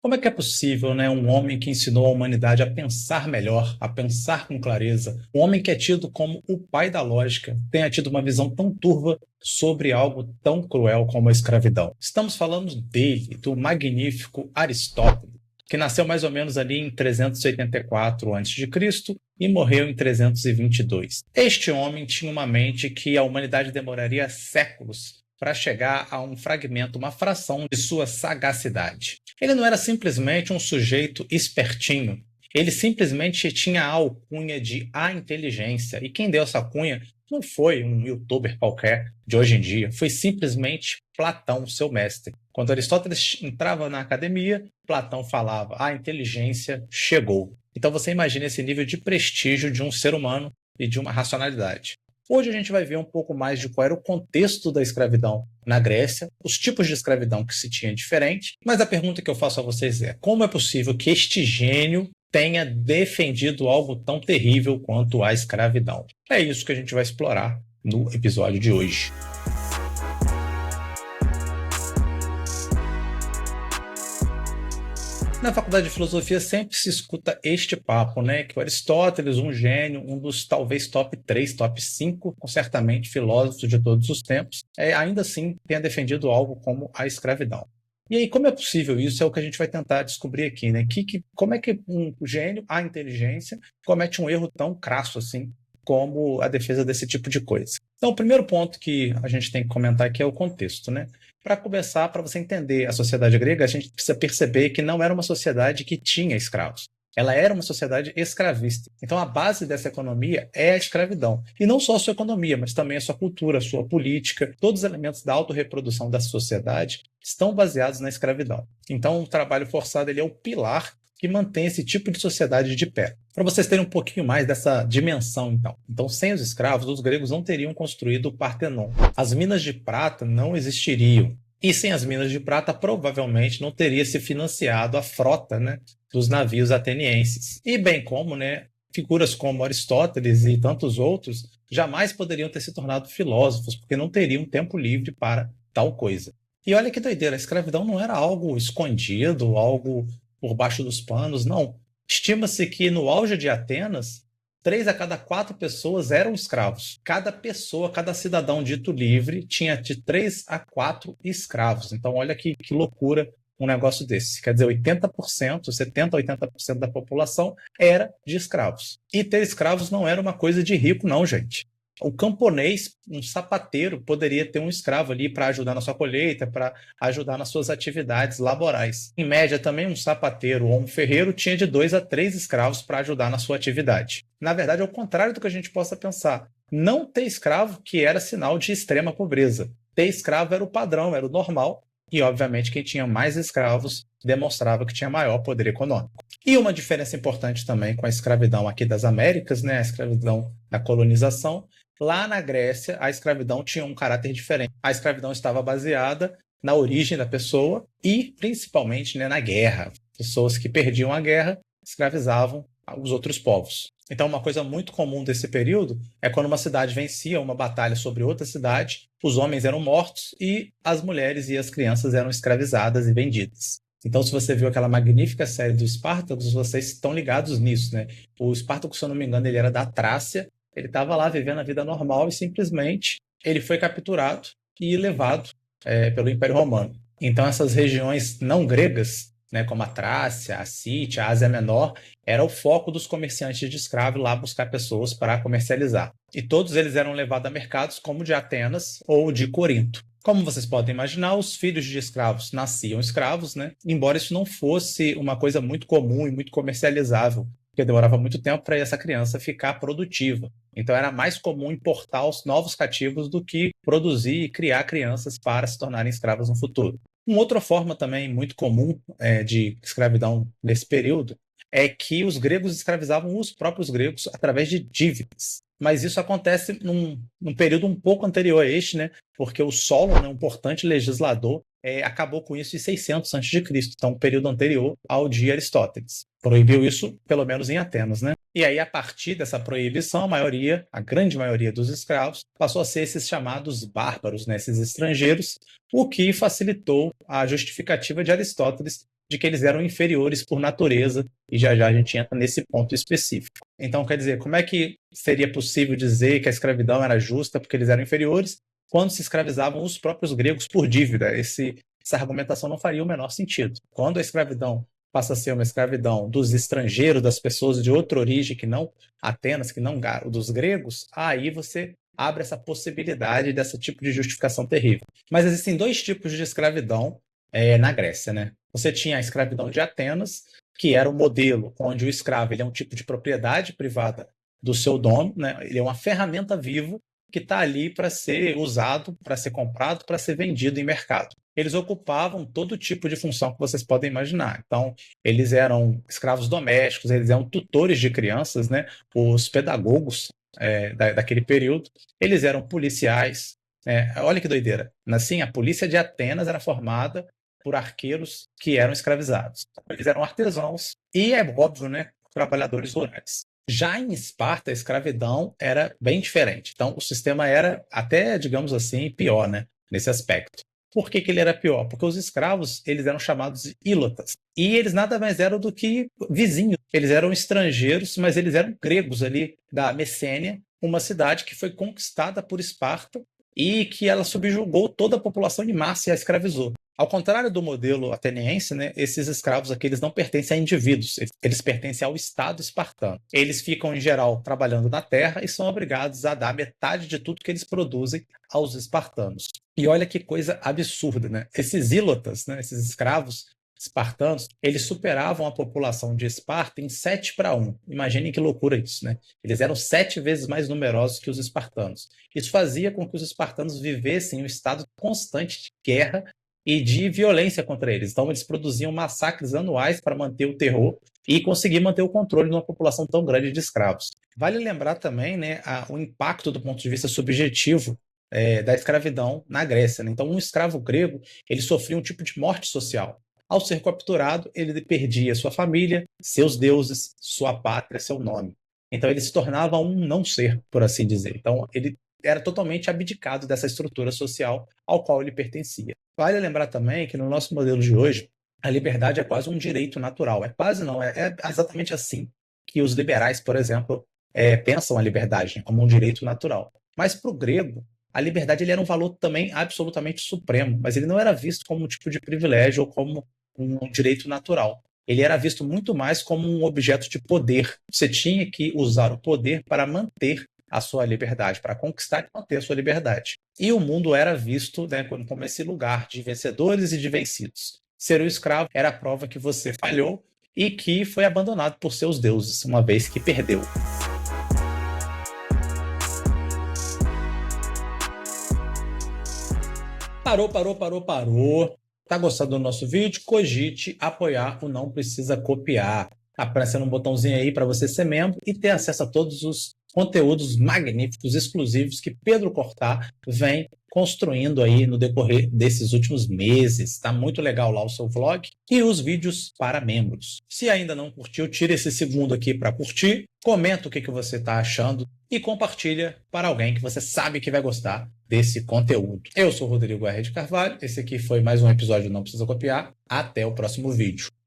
Como é que é possível, né, um homem que ensinou a humanidade a pensar melhor, a pensar com clareza, um homem que é tido como o pai da lógica, tenha tido uma visão tão turva sobre algo tão cruel como a escravidão? Estamos falando dele, do magnífico Aristóteles, que nasceu mais ou menos ali em 384 a.C. e morreu em 322. Este homem tinha uma mente que a humanidade demoraria séculos para chegar a um fragmento, uma fração de sua sagacidade. Ele não era simplesmente um sujeito espertinho, ele simplesmente tinha a alcunha de A Inteligência. E quem deu essa alcunha não foi um youtuber qualquer de hoje em dia, foi simplesmente Platão, seu mestre. Quando Aristóteles entrava na academia, Platão falava: a inteligência chegou. Então você imagina esse nível de prestígio de um ser humano e de uma racionalidade. Hoje a gente vai ver um pouco mais de qual era o contexto da escravidão na Grécia, os tipos de escravidão que se tinha diferente, mas a pergunta que eu faço a vocês é: como é possível que este gênio tenha defendido algo tão terrível quanto a escravidão? É isso que a gente vai explorar no episódio de hoje. Na faculdade de filosofia sempre se escuta este papo, né? Que o Aristóteles, um gênio, um dos talvez top 3, top 5, certamente filósofos de todos os tempos, ainda assim tenha defendido algo como a escravidão. E aí, como é possível isso? É o que a gente vai tentar descobrir aqui, né? Como é que um gênio, a inteligência, comete um erro tão crasso assim, como a defesa desse tipo de coisa? Então, o primeiro ponto que a gente tem que comentar aqui é o contexto, né? Para começar, para você entender a sociedade grega, a gente precisa perceber que não era uma sociedade que tinha escravos. Ela era uma sociedade escravista. Então, a base dessa economia é a escravidão. E não só a sua economia, mas também a sua cultura, a sua política. Todos os elementos da autorreprodução da sociedade estão baseados na escravidão. Então, o trabalho forçado ele é o pilar que mantém esse tipo de sociedade de pé. Para vocês terem um pouquinho mais dessa dimensão, então. Então, sem os escravos, os gregos não teriam construído o Partenon. As minas de prata não existiriam. E sem as minas de prata, provavelmente não teria se financiado a frota, né, dos navios atenienses. E bem como, né, figuras como Aristóteles e tantos outros jamais poderiam ter se tornado filósofos, porque não teriam tempo livre para tal coisa. E olha que doideira, a escravidão não era algo escondido, algo por baixo dos panos, não. Estima-se que no auge de Atenas, 3 a cada 4 pessoas eram escravos. Cada pessoa, cada cidadão dito livre tinha de 3 a 4 escravos. Então, olha que loucura um negócio desse. Quer dizer, 80%, 70% a 80% da população era de escravos. E ter escravos não era uma coisa de rico, não, gente. O camponês, um sapateiro, poderia ter um escravo ali para ajudar na sua colheita, para ajudar nas suas atividades laborais. Em média, também um sapateiro ou um ferreiro tinha de 2 a 3 escravos para ajudar na sua atividade. Na verdade, é o contrário do que a gente possa pensar. Não ter escravo que era sinal de extrema pobreza. Ter escravo era o padrão, era o normal. E, obviamente, quem tinha mais escravos demonstrava que tinha maior poder econômico. E uma diferença importante também com a escravidão aqui das Américas, né, a escravidão da colonização. Lá na Grécia, a escravidão tinha um caráter diferente. A escravidão estava baseada na origem da pessoa e, principalmente, né, na guerra. Pessoas que perdiam a guerra escravizavam os outros povos. Então, uma coisa muito comum desse período é quando uma cidade vencia uma batalha sobre outra cidade, os homens eram mortos e as mulheres e as crianças eram escravizadas e vendidas. Então, se você viu aquela magnífica série do Spartacus, vocês estão ligados nisso, né? O Spartacus, se eu não me engano, ele era da Trácia. Ele estava lá vivendo a vida normal e simplesmente ele foi capturado e levado pelo Império Romano. Então essas regiões não gregas, né, como a Trácia, a Sítia, a Ásia Menor, era o foco dos comerciantes de escravo lá buscar pessoas para comercializar. E todos eles eram levados a mercados como o de Atenas ou de Corinto. Como vocês podem imaginar, os filhos de escravos nasciam escravos, né? Embora isso não fosse uma coisa muito comum e muito comercializável, porque demorava muito tempo para essa criança ficar produtiva. Então era mais comum importar os novos cativos do que produzir e criar crianças para se tornarem escravas no futuro. Uma outra forma também muito comum de escravidão nesse período é que os gregos escravizavam os próprios gregos através de dívidas. Mas isso acontece num período um pouco anterior a este, né? Porque o Solon, né, um importante legislador, acabou com isso em 600 a.C., então um período anterior ao de Aristóteles. Proibiu isso, pelo menos em Atenas, né? E aí, a partir dessa proibição, a grande maioria dos escravos passou a ser esses chamados bárbaros, né, esses estrangeiros, o que facilitou a justificativa de Aristóteles de que eles eram inferiores por natureza, e já já a gente entra nesse ponto específico. Então, quer dizer, como é que seria possível dizer que a escravidão era justa porque eles eram inferiores, quando se escravizavam os próprios gregos por dívida? Essa argumentação não faria o menor sentido. Quando a escravidão passa a ser uma escravidão dos estrangeiros, das pessoas de outra origem, que não Atenas, que não dos gregos, aí você abre essa possibilidade desse tipo de justificação terrível. Mas existem dois tipos de escravidão na Grécia, né? Você tinha a escravidão de Atenas, que era um modelo onde o escravo ele é um tipo de propriedade privada do seu dono, né? Ele é uma ferramenta viva que está ali para ser usado, para ser comprado, para ser vendido em mercado. Eles ocupavam todo tipo de função que vocês podem imaginar. Então, eles eram escravos domésticos, eles eram tutores de crianças, né? Os pedagogos daquele período, eles eram policiais. Olha que doideira. Assim, a polícia de Atenas era formada por arqueiros que eram escravizados. Eles eram artesãos e, é óbvio, né, trabalhadores rurais. Já em Esparta, a escravidão era bem diferente. Então, o sistema era até, digamos assim, pior, né, nesse aspecto. Por que ele era pior? Porque os escravos eles eram chamados de ílotas. E eles nada mais eram do que vizinhos. Eles eram estrangeiros, mas eles eram gregos ali da Messênia, uma cidade que foi conquistada por Esparta e que ela subjugou toda a população de massa e a escravizou. Ao contrário do modelo ateniense, né, esses escravos aqui eles não pertencem a indivíduos, eles pertencem ao Estado espartano. Eles ficam, em geral, trabalhando na terra e são obrigados a dar metade de tudo que eles produzem aos espartanos. E olha que coisa absurda, né? Esses ílotas, né, esses escravos espartanos, eles superavam a população de Esparta em 7-1. Imaginem que loucura isso, né? Eles eram 7 vezes mais numerosos que os espartanos. Isso fazia com que os espartanos vivessem em um estado constante de guerra e de violência contra eles. Então, eles produziam massacres anuais para manter o terror e conseguir manter o controle de uma população tão grande de escravos. Vale lembrar também, né, o impacto do ponto de vista subjetivo da escravidão na Grécia, né? Então, um escravo grego, ele sofria um tipo de morte social. Ao ser capturado, ele perdia sua família, seus deuses, sua pátria, seu nome. Então, ele se tornava um não-ser, por assim dizer. Então, ele era totalmente abdicado dessa estrutura social ao qual ele pertencia. Vale lembrar também que no nosso modelo de hoje, a liberdade é quase um direito natural. É quase não, é exatamente assim que os liberais, por exemplo, pensam a liberdade como um direito natural. Mas para o grego, a liberdade ele era um valor também absolutamente supremo, mas ele não era visto como um tipo de privilégio ou como um direito natural. Ele era visto muito mais como um objeto de poder. Você tinha que usar o poder para manter a sua liberdade, para conquistar e manter a sua liberdade. E o mundo era visto, né, como esse lugar de vencedores e de vencidos. Ser um escravo era a prova que você falhou e que foi abandonado por seus deuses, uma vez que perdeu. Parou. Tá gostando do nosso vídeo? Cogite apoiar o Não Precisa Copiar. Aparecendo um botãozinho aí para você ser membro e ter acesso a todos os conteúdos magníficos, exclusivos que Pedro Cortá vem construindo aí no decorrer desses últimos meses. Tá muito legal lá o seu vlog e os vídeos para membros. Se ainda não curtiu, tira esse segundo aqui para curtir, comenta o que você está achando e compartilha para alguém que você sabe que vai gostar desse conteúdo. Eu sou o Rodrigo R. de Carvalho, esse aqui foi mais um episódio Não Precisa Copiar. Até o próximo vídeo.